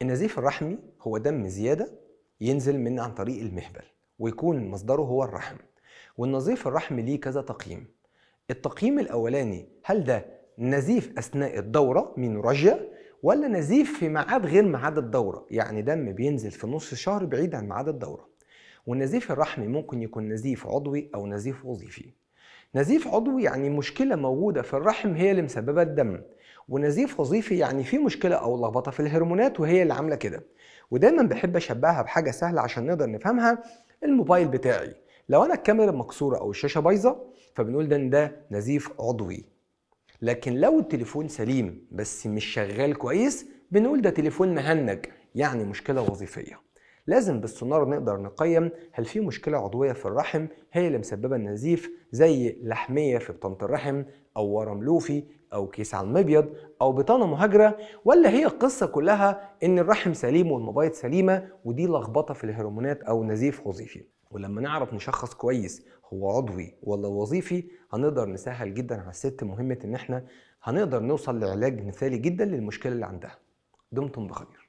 النزيف الرحمي هو دم زيادة ينزل من عن طريق المهبل ويكون مصدره هو الرحم. والنزيف الرحمي ليه كذا تقييم. التقييم الأولاني، هل ده نزيف أثناء الدورة مينوراجيا ولا نزيف في ميعاد غير ميعاد الدورة، يعني دم بينزل في نص شهر بعيد عن ميعاد الدورة. والنزيف الرحمي ممكن يكون نزيف عضوي أو نزيف وظيفي. نزيف عضوي يعني مشكلة موجودة في الرحم هي اللي مسببة الدم، ونزيف وظيفي يعني في مشكلة أو لخبطة في الهرمونات وهي اللي عاملة كده. ودايما بحب أشبهها بحاجة سهلة عشان نقدر نفهمها. الموبايل بتاعي لو أنا الكاميرا مكسورة أو الشاشة بايظة فبنقول ده نزيف عضوي، لكن لو التليفون سليم بس مش شغال كويس بنقول ده تليفون مهنج، يعني مشكلة وظيفية. لازم بالسونار نقدر نقيم هل في مشكلة عضوية في الرحم هي اللي مسببة النزيف، زي لحمية في بطانة الرحم أو ورم لوفي أو كيس على المبيض أو بطانة مهاجرة، ولا هي القصة كلها إن الرحم سليم والمبايض سليمة ودي لخبطة في الهرمونات أو نزيف وظيفي. ولما نعرف نشخص كويس هو عضوي ولا وظيفي هنقدر نسهل جدا على الست مهمة إن احنا هنقدر نوصل لعلاج مثالي جدا للمشكلة اللي عندها. دمتم بخير.